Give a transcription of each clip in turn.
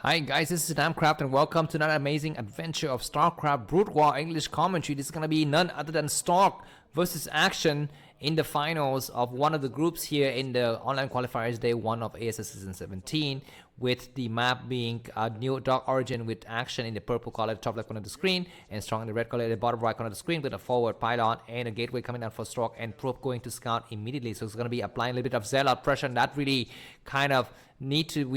Hi guys, this is Starcraft and welcome to another amazing adventure of Starcraft Brood War English commentary. This is going to be none other than Stork versus Action in the finals of one of the groups here in the online qualifiers day 1 of ASL Season 17, with the map being New Dark Origin with Action in the purple color at the top left corner of the screen and Stork in the red color at the bottom right corner of the screen, with a forward pylon and a gateway coming down for Stork and Probe going to scout immediately. So it's going to be applying a little bit of Zelle pressure, and that really kind of we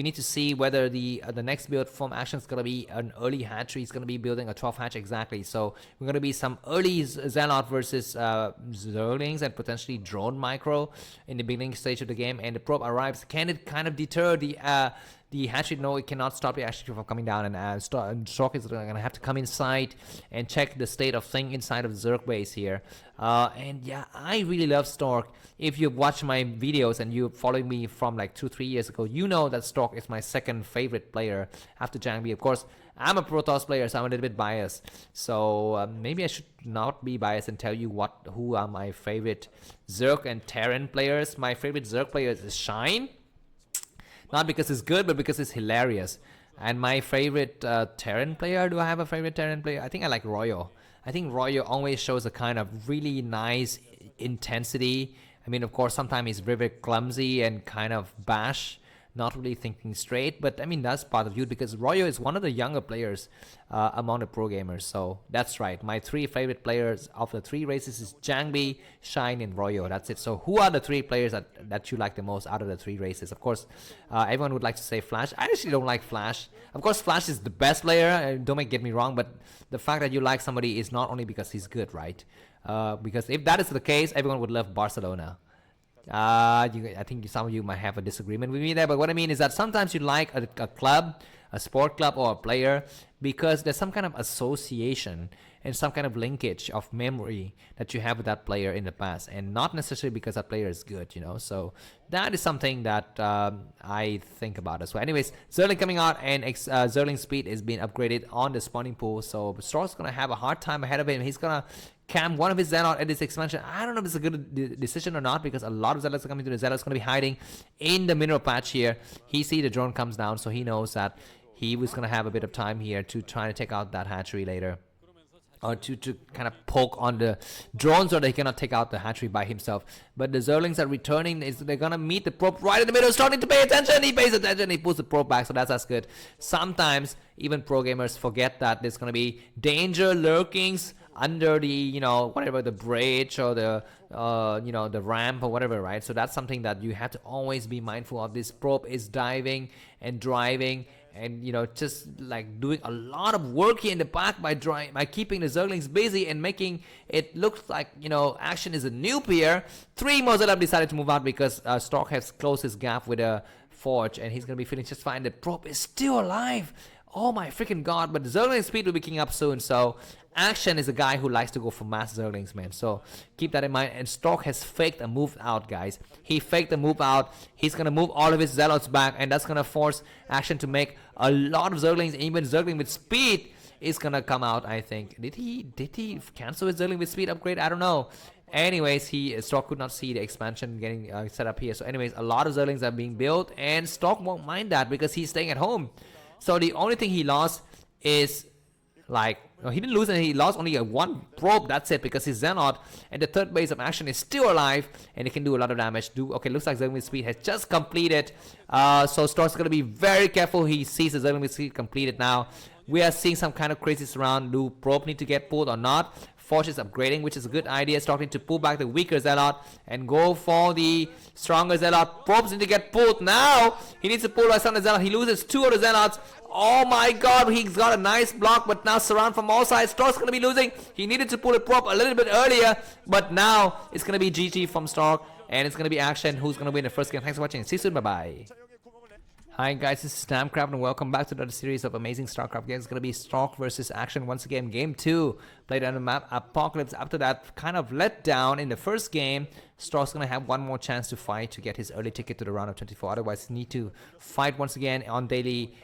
need to see whether the next build from Action is going to be an early hatchery. He's going to be building a 12 hatch exactly, so we're going to be some early Zealot versus Zerlings and potentially drone micro in the beginning stage of the game. And the probe arrives. Can it kind of deter the hatchery? No, it cannot stop the hatchery from coming down, and Stork is going to have to come inside and check the state of thing inside of Zerg base here. And yeah, I really love Stork. If you've watched my videos and you followed me from like 2-3 years ago, you know that Stork is my second favorite player after Jangbi. Of course, I'm a Protoss player, so I'm a little bit biased. So maybe I should not be biased and tell you who are my favorite Zerg and Terran players. My favorite Zerg player is Shine. Not because it's good, but because it's hilarious. And my favorite Terran player, do I have a favorite Terran player? I think I like Royo. I think Royo always shows a kind of really nice intensity. I mean, of course, sometimes he's very, very clumsy and kind of bash, not really thinking straight. But I mean, that's part of you, because Royo is one of the younger players among the pro gamers. So that's right. My 3 favorite players of the 3 races is Jangbi, Shine, and Royo. That's it. So who are the 3 players that you like the most out of the 3 races? Of course, everyone would like to say Flash. I actually don't like Flash. Of course, Flash is the best player. Don't get me wrong, but the fact that you like somebody is not only because he's good, right? Because if that is the case, everyone would love Barcelona. I think some of you might have a disagreement with me there, but what I mean is that sometimes you like a club, a sport club, or a player because there's some kind of association and some kind of linkage of memory that you have with that player in the past, and not necessarily because that player is good, you know. So that is something that I think about as well. Anyways, Zerling coming out, and Zerling speed is being upgraded on the spawning pool, so Stork's gonna have a hard time ahead of him. He's gonna camp one of his Zealot at this expansion. I don't know if it's a good decision or not, because a lot of Zealots are coming to the Zealot's going to be hiding in the mineral patch here. He sees the drone comes down, so he knows that he was going to have a bit of time here to try to take out that hatchery later, or to kind of poke on the drone so that he cannot take out the hatchery by himself. But the Zerlings are returning. They're going to meet the probe right in the middle, starting to pay attention. He pays attention. He pulls the probe back, so that's good. Sometimes even pro gamers forget that there's going to be danger lurkings under the, you know, whatever, the bridge or the you know, the ramp or whatever, right? So that's something that you have to always be mindful of. This probe is diving and driving and, you know, just like doing a lot of work here in the back by keeping the Zerglings busy and making it look like, you know, Action is a noob here. 3 more Zerglings decided to move out because Stork has closed his gap with a forge, and he's gonna be feeling just fine. The probe is still alive. Oh my freaking god. But the Zergling speed will be picking up soon, so Action is a guy who likes to go for mass Zerglings, man. So keep that in mind. And Stork has faked a move out, guys. He faked a move out. He's gonna move all of his Zealots back, and that's gonna force Action to make a lot of Zerglings. Even Zergling with speed is gonna come out, I think. Did he cancel his Zergling with speed upgrade? I don't know. Anyways, Stork could not see the expansion getting set up here. So anyways, a lot of Zerglings are being built, and Stork won't mind that because he's staying at home. So the only thing he lost is, like, no, he didn't lose anything. He lost only 1 probe. That's it, because he's Zealot, and the 3rd base of Action is still alive, and it can do a lot of damage. Okay, looks like Zerling with speed has just completed. So Stork's gonna be very careful. He sees the Zerling with speed completed now. We are seeing some kind of crazy surround. Do probe need to get pulled or not? Forge is upgrading, which is a good idea. Starting to pull back the weaker Zealot and go for the stronger Zealot. Probes need to get pulled now. He needs to pull by some of the Zealot. He loses 2 of the Zealots. Oh my god, he's got a nice block, but now surround from all sides. Stork's going to be losing. He needed to pull a probe a little bit earlier, but now it's going to be GG from Stork, and it's going to be Action who's going to win the first game. Thanks for watching. See you soon. Bye-bye. Hi guys, this is Starcraft and welcome back to another series of amazing Starcraft games. It's going to be Stork versus Action once again. Game 2, played on the map Apocalypse. After that kind of let down in the first game, Stork's going to have one more chance to fight to get his early ticket to the round of 24. Otherwise, need to fight once again on daily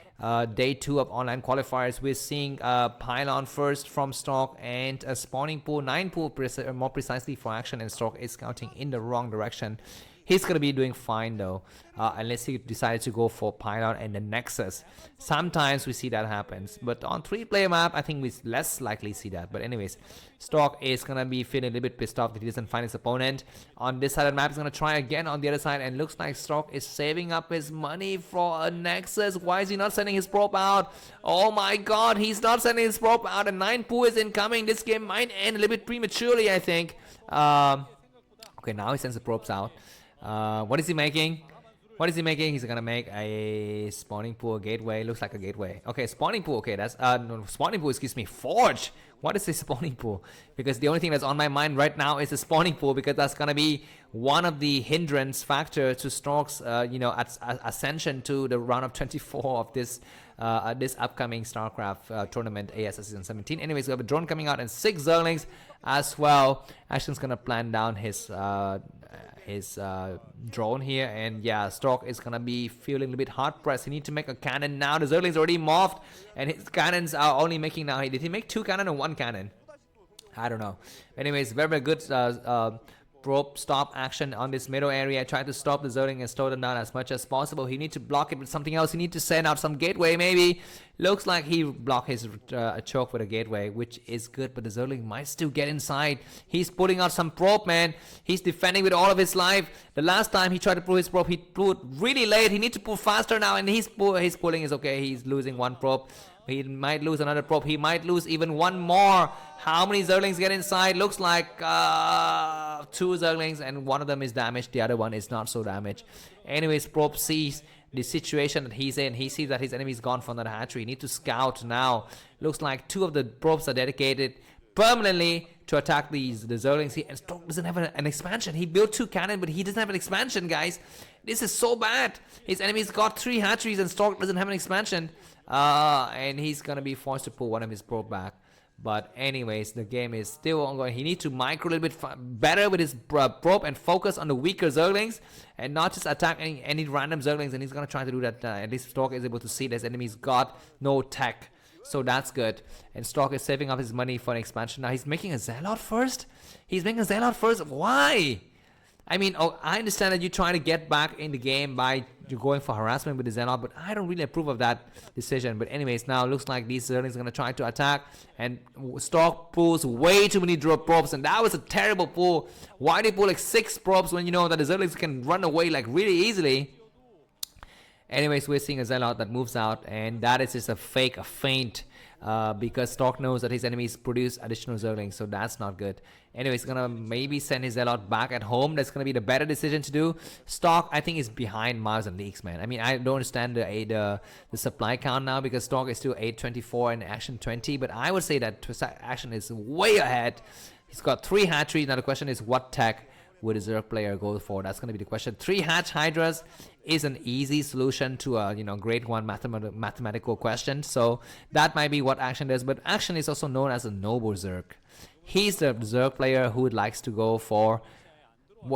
day 2 of online qualifiers. We're seeing Pylon first from Stork and a spawning pool, 9 pool more precisely for Action, and Stork is scouting in the wrong direction. He's gonna be doing fine though, unless he decided to go for pylon and the nexus. Sometimes we see that happens, but on 3-player map I think we less likely see that. But anyways, Stork is gonna be feeling a little bit pissed off that he doesn't find his opponent. On this side of the map, he's gonna try again on the other side, and looks like Stork is saving up his money for a nexus. Why is he not sending his probe out? Oh my god, he's not sending his probe out, and 9 poo is incoming. This game might end a little bit prematurely, I think. Okay, now he sends the probes out. What is he making? What is he making? He's gonna make a spawning pool gateway. Looks like a gateway. Okay, spawning pool. Okay, that's no, spawning pool. Excuse me, forge. What is this spawning pool? Because the only thing that's on my mind right now is the spawning pool, because that's gonna be one of the hindrance factor to Stork's ascension to the round of 24 of this this upcoming Starcraft tournament, ASL S17. Anyways, we have a drone coming out and 6 Zerglings as well. Action's gonna plan down his drone here, and yeah, Stork is gonna be feeling a little bit hard pressed. He needs to make a cannon now. The Zergling's already morphed, and his cannons are only making now. Did he make 2 cannon or 1 cannon? I don't know. Anyways, very, very good probe stop action on this middle area. Try to stop the Zergling and slow them down as much as possible. He needs to block it with something else. He needs to send out some gateway maybe. Looks like he blocked his choke with a gateway, which is good, but the Zergling might still get inside. He's putting out some probe, man. He's defending with all of his life. The last time he tried to pull his probe, he pulled really late. He needs to pull faster now, and his pulling is okay. He's losing 1 probe. He might lose another probe. He might lose even 1 more. How many Zerglings get inside? Looks like 2 Zerglings, and 1 of them is damaged. The other one is not so damaged. Anyways, probe sees the situation that he's in. He sees that his enemy is gone from that hatchery. He needs to scout now. Looks like 2 of the probes are dedicated permanently to attack the Zerglings here. And Stork doesn't have an expansion. He built 2 cannon, but he doesn't have an expansion, guys. This is so bad. His enemy's got 3 hatcheries, and Stork doesn't have an expansion. And he's gonna be forced to pull 1 of his probe back. But anyways, the game is still ongoing. He needs to micro a little bit better with his probe and focus on the weaker Zerglings, and not just attack any random Zerglings. And he's gonna try to do that. At least Stork is able to see that his enemy's got no tech, so that's good. And Stork is saving up his money for an expansion. Now he's making a Zealot first. He's making a Zealot first. Why? I mean, I understand that you're trying to get back in the game by going for harassment with the Zealot, but I don't really approve of that decision. But anyways, now it looks like these Zerglings are going to try to attack, and Stork pulls way too many drop probes, and that was a terrible pull. Why did he pull like 6 probes when you know that the Zerglings can run away like really easily? Anyways, we're seeing a Zealot that moves out, and that is just a feint. Because Stork knows that his enemies produce additional Zerglings, so that's not good. Anyways, gonna maybe send his Zealot back at home. That's gonna be the better decision to do. Stork, I think, is behind Miles and Leaks, man. I mean, I don't understand the supply count now, because Stork is still 824 and Action 20, but I would say that Action is way ahead. He's got 3 hatcheries. Now the question is, what tech would a Zerg player go for? That's gonna be the question. 3 hatch Hydras is an easy solution to a grade 1 mathematical question, so that might be what Action does. But Action is also known as a noble Zerg. He's the Zerg player who likes to go for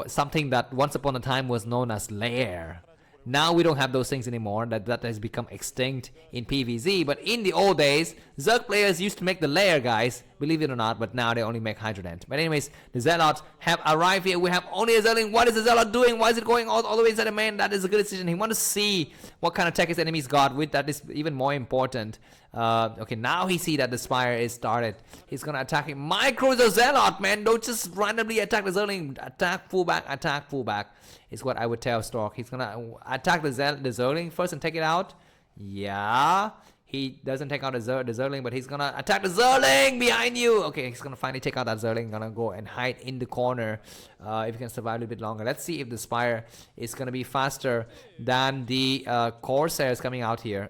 something that once upon a time was known as lair. Now we don't have those things anymore. That has become extinct in PvZ. But in the old days, Zerg players used to make the lair, guys, believe it or not. But now they only make Hydrodent. But anyways, the Zealots have arrived here. We have only a Zergling. What is the Zealot doing? Why is it going all the way inside the main? That is a good decision. He wants to see what kind of tech his enemies got. With that is even more important. Okay, now he see that the Spire is started. He's gonna attack him. Micro the Zealot, man. Don't just randomly attack the Zergling. Attack fullback is what I would tell Stork. He's gonna attack the Zergling first and take it out. Yeah, he doesn't take out the Zergling, but he's gonna attack the Zergling behind you. Okay, he's gonna finally take out that Zergling. Gonna go and hide in the corner. If he can survive a little bit longer. Let's see if the Spire is gonna be faster than the Corsairs coming out here.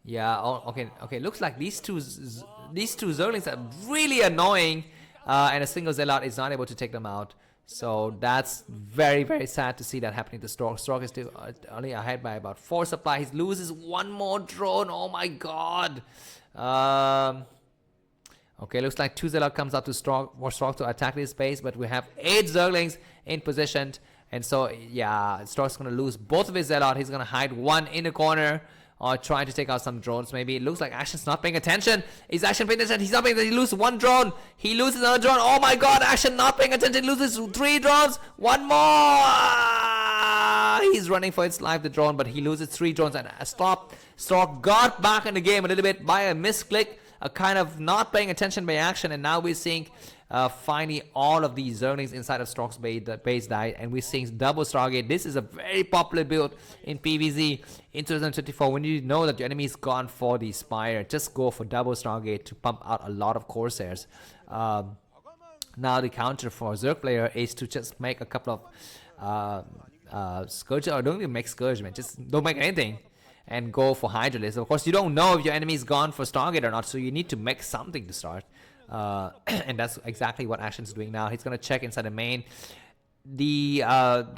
Yeah. Okay. Looks like these two Zerglings are really annoying, and a single Zealot is not able to take them out. So that's very, very sad to see that happening to Stork. Stork is still only ahead by about 4 supply. He loses 1 more drone. Oh my god. Okay, looks like 2 Zealot comes out to Stork to attack this base, but we have 8 Zerglings in position. And so, yeah, Stork's going to lose both of his Zealot. He's going to hide 1 in the corner or trying to take out some drones. Maybe it looks like Action's not paying attention. Is Action paying attention? He's not paying attention. He loses one drone. He loses another drone. Oh my god, Action not paying attention. He loses 3 drones. One more. He's running for his life, the drone, but he loses 3 drones. And Stork got back in the game a little bit by a misclick, a kind of not paying attention by Action. And now we're seeing finally all of these zerglings inside of Stork's base died, and we're seeing double Stargate. This is a very popular build in PvZ in 2024. When you know that your enemy is gone for the Spire, just go for double Stargate to pump out a lot of Corsairs. Now the counter for Zerg player is to just make a couple of Scourge, or don't even make Scourge, man. Just don't make anything and go for Hydralisk. Of course, you don't know if your enemy is gone for Stargate or not, so you need to make something to start. And that's exactly what Action's doing now. He's gonna check inside the main. The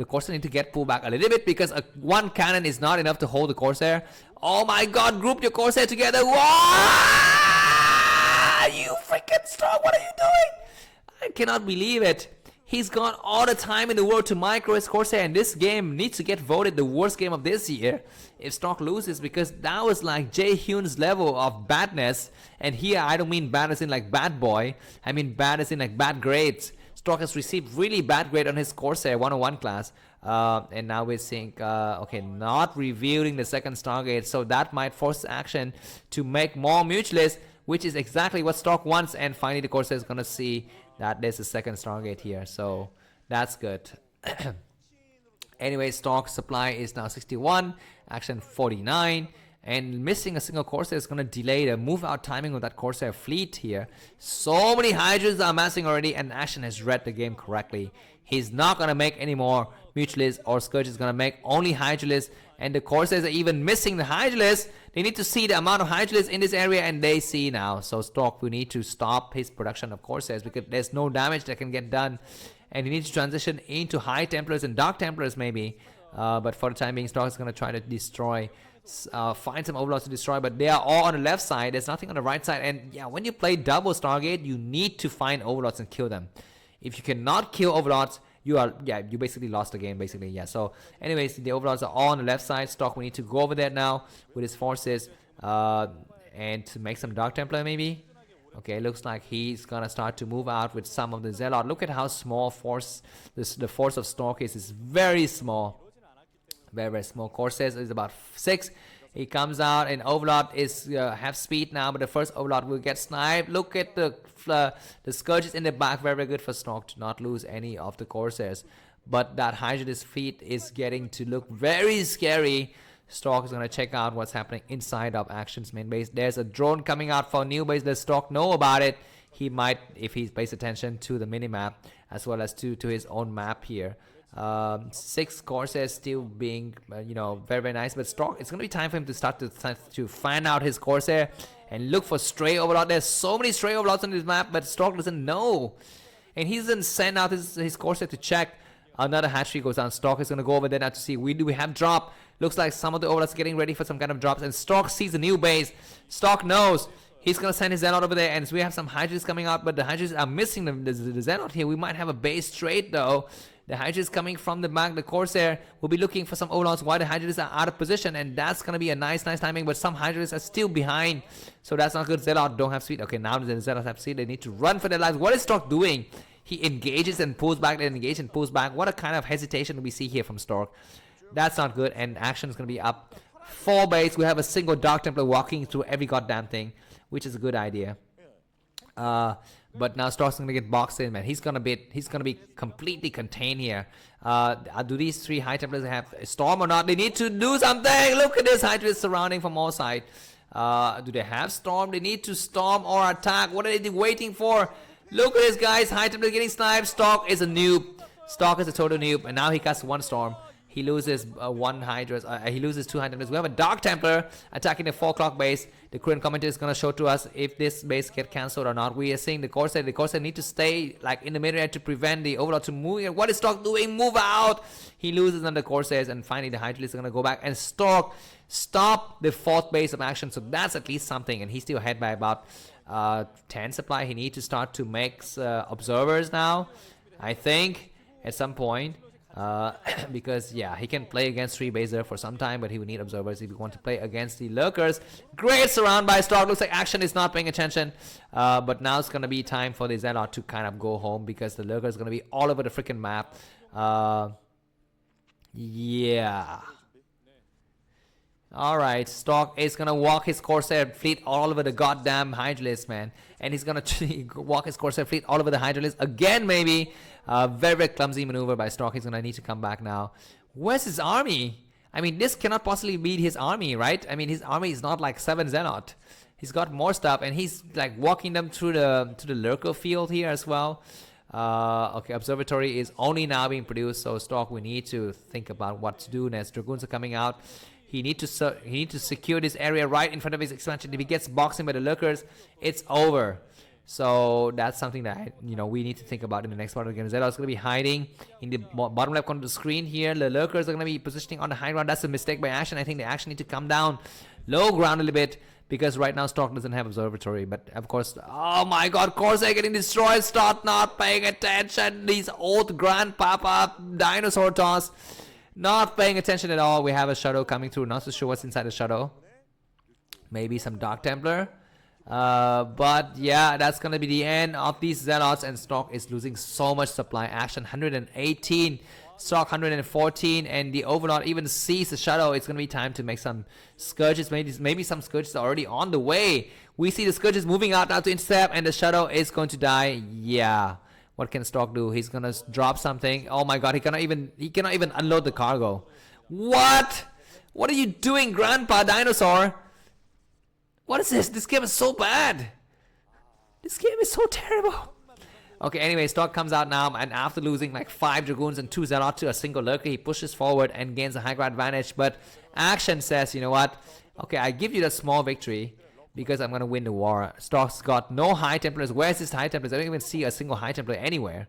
Corsair need to get pulled back a little bit, because one cannon is not enough to hold the Corsair. Oh my god, group your Corsair together. Whoa! You freaking Stork, what are you doing? I cannot believe it. He's got all the time in the world to micro his Corsair, and this game needs to get voted the worst game of this year if Stork loses, because that was like Jae Hyun's level of badness. And here I don't mean bad as in like bad boy, I mean bad as in like bad grades. Stork has received really bad grade on his Corsair 101 class, and now we're seeing okay, not revealing the second Stargate, so that might force Action to make more mutualists, which is exactly what Stork wants. And finally the Corsair is gonna see that there's a second Stargate here, so that's good. Anyway, Stork's supply is now 61, Action 49, and missing a single Corsair is going to delay the move out timing of that Corsair fleet here. So many Hydras are amassing already, and Action has read the game correctly. He's not going to make any more Mutualists, or Scourge is going to make only Hydralisk, and the Corsairs are even missing the Hydralisk. They need to see the amount of Hydralisk in this area, and they see now. So Stork will need to stop his production of Corsairs, because there's no damage that can get done, and he needs to transition into High Templars and Dark Templars maybe. But for the time being, Stork is going to try to destroy, find some Overlords to destroy, but they are all on the left side. There's nothing on the right side, and yeah, when you play double Stargate, you need to find Overlords and kill them. If you cannot kill Overlords, you basically lost the game, basically. Yeah, so anyways, the Overlords are all on the left side. Stork, we need to go over there now with his forces, and to make some Dark Templar maybe. Okay, looks like he's gonna start to move out with some of the Zealot. Look at how small force the force of Stork is. It's very small, very, very small. Corsairs is about 6. He comes out, and Overlord is have speed now, but the first Overlord will get sniped. Look at the Scourges in the back. Very, very good for Stork to not lose any of the Corsairs. But that Hydralisk fleet is getting to look very scary. Stork is going to check out what's happening inside of Action's main base. There's a drone coming out for a new base. Does Stork know about it? He might, if he pays attention to the minimap, as well as to his own map here. 6 Corsairs still being, very, very nice. But Stork, it's going to be time for him to start to find out his Corsair and look for stray Overlord. There's so many stray Overlords on this map, but Stork doesn't know. And he doesn't send out his Corsair to check. Another hatchery goes down. Stork is going to go over there now to see, do we have drop? Looks like some of the Overlords are getting ready for some kind of drops. And Stork sees a new base. Stork knows. He's going to send his Zealot over there. And so we have some Hydras coming out, but the Hydras are missing the Zealot here. We might have a base straight though. The Hydras coming from the back. The Corsair will be looking for some Overlords while the Hydras are out of position, and that's going to be a nice timing, but some Hydras are still behind, so that's not good. Zealot don't have speed. Okay, now the Zealot have speed. They need to run for their lives. What is Stork doing? He engages and pulls back, then engages and pulls back. What a kind of hesitation do we see here from Stork. That's not good, and Action is going to be up 4 base. We have a single Dark Templar walking through every goddamn thing, which is a good idea. But now Stork's gonna get boxed in, man. He's gonna be completely contained here. Do these 3 High Templars have a Storm or not? They need to do something. Look at this Hydra surrounding from all sides. Do they have Storm? They need to storm or attack. What are they waiting for? Look at this, guys. High Templar getting sniped. Stork is a noob. Stork is a total noob, and now he casts 1 Storm. He loses 1 Hydra. He loses 2 High Templars. We have a Dark Templar attacking the 4 o'clock base. The current commentator is going to show to us if this base get cancelled or not. We are seeing the Corsair. The Corsair need to stay like in the middle area to prevent the Overlord to move. What is Stork doing? Move out! He loses on the Corsairs, and finally the Hydralisk is going to go back. And Stork stop the 4th base of Action. So that's at least something. And he's still ahead by about 10 supply. He needs to start to make observers now, I think, at some point. because yeah, he can play against 3 baser for some time, but he will need observers if you want to play against the lurkers. Great surround by Stork. Looks like Action is not paying attention, but now it's gonna be time for the Zelle to kind of go home because the lurker is gonna be all over the freaking map. Yeah. Alright, Stork is gonna walk his Corsair fleet all over the goddamn Hydralisk, man. And he's gonna walk his Corsair fleet all over the Hydralisk again, maybe. Very, very clumsy maneuver by Stork. He's gonna need to come back now. Where's his army? I mean, this cannot possibly be his army, right? I mean, his army is not like 7 Zealot. He's got more stuff, and he's like walking them through the lurker field here as well. Okay, observatory is only now being produced, so Stork, we need to think about what to do next. Dragoons are coming out. He need to secure this area right in front of his expansion. If he gets boxed in by the lurkers, it's over. So that's something that we need to think about in the next part of the game. Zelle is going to be hiding in the bottom left corner of the screen here. The lurkers are going to be positioning on the high ground. That's a mistake by Action. I think they actually need to come down low ground a little bit because right now Stork doesn't have observatory. But of course, oh my God, Corsair getting destroyed. Start not paying attention. These old grandpapa dinosaur toss. Not paying attention at all. We have a shadow coming through. Not so sure what's inside the shadow. Maybe some Dark Templar. But yeah, that's gonna be the end of these Zealots, and Stork is losing so much supply. Action 118, Stork 114, and the Overlord even sees the shadow. It's gonna be time to make some Scourges. Maybe some Scourges are already on the way. We see the Scourges moving out now to intercept, and the shadow is going to die. Yeah. What can Stork do? He's gonna drop something. Oh my God, he cannot even unload the cargo. What? What are you doing, Grandpa Dinosaur? What is this? This game is so bad. This game is so terrible. Okay, anyway, Stork comes out now, and after losing like 5 Dragoons and 2 Zealot to a single lurker, he pushes forward and gains a high ground advantage. But Action says, you know what? Okay, I give you that small victory because I'm gonna win the war. Stork's got no High Templars. Where's his High Templars? I don't even see a single High Templar anywhere.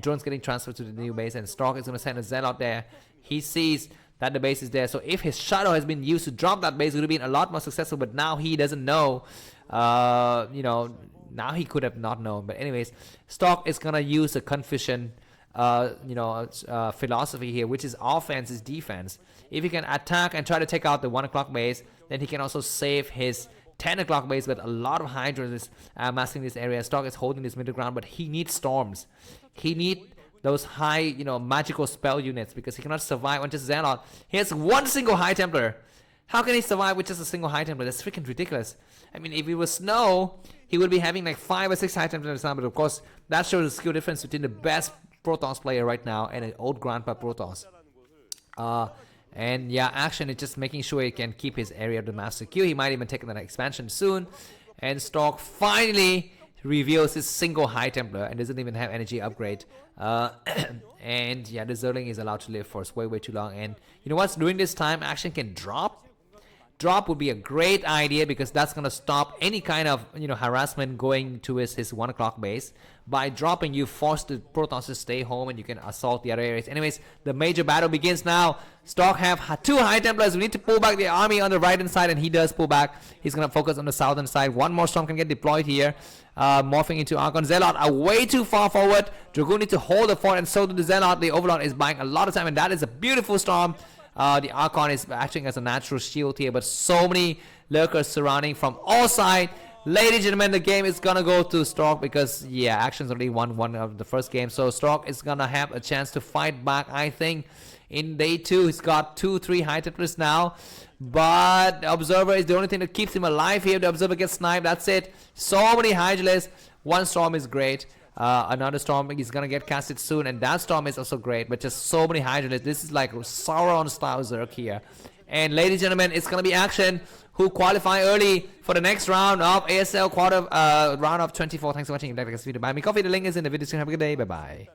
Drone's getting transferred to the new base, and Stork is gonna send a Zelle out there. He sees that the base is there, so if his shadow has been used to drop that base, it would have been a lot more successful, but now he doesn't know. Now he could have not known. But anyways, Stork is gonna use a confusion philosophy here, which is offense is defense. If he can attack and try to take out the 1 o'clock base, then he can also save his 10 o'clock base. But a lot of Hydras is amassing this area. Stork is holding this middle ground, but he needs storms. He needs those high, magical spell units, because he cannot survive on just Zealot. He has 1 single High Templar. How can he survive with just a single High Templar? That's freaking ridiculous. I mean, if it was snow, he would be having like 5 or 6 High Templars now. But of course, that shows the skill difference between the best Protoss player right now and an old grandpa Protoss. And yeah, Action is just making sure he can keep his area of the map secure. He might even take an expansion soon. And Stork finally reveals his single High Templar and doesn't even have energy upgrade. And yeah, the Zerling is allowed to live for way too long. And you know what's during this time, Action can drop. Drop would be a great idea, because that's gonna stop any kind of harassment going to his 1 o'clock base. By dropping, you force the Protons to stay home, and you can assault the other areas. Anyways, the major battle begins now. Stork have 2 High Templars. We need to pull back the army on the right hand side, and he does pull back. He's gonna focus on the southern side. 1 more storm can get deployed here, morphing into Archon. Zealot are way too far forward. Dragoon need to hold the fort, and so do the Zealot. The Overlord is buying a lot of time, and that is a beautiful storm. The Archon is acting as a natural shield here, but so many lurkers surrounding from all sides. Ladies and gentlemen, the game is gonna go to Stork, because yeah, Action's already won one of the first game, so Stork is gonna have a chance to fight back. I think in day 2 he's got 2-3 High Templars now, but the Observer is the only thing that keeps him alive here. The Observer gets sniped, that's it. So many Hydralisks. 1 storm is great. Another storm is gonna get casted soon, and that storm is also great, but just so many Hydralisks. This is like Sauron style Zerg here. And ladies and gentlemen, it's gonna be Action who qualify early for the next round of ASL round of 24. Thanks for watching. If you like this video, buy me coffee. The link is in the video description. Have a good day. Bye bye.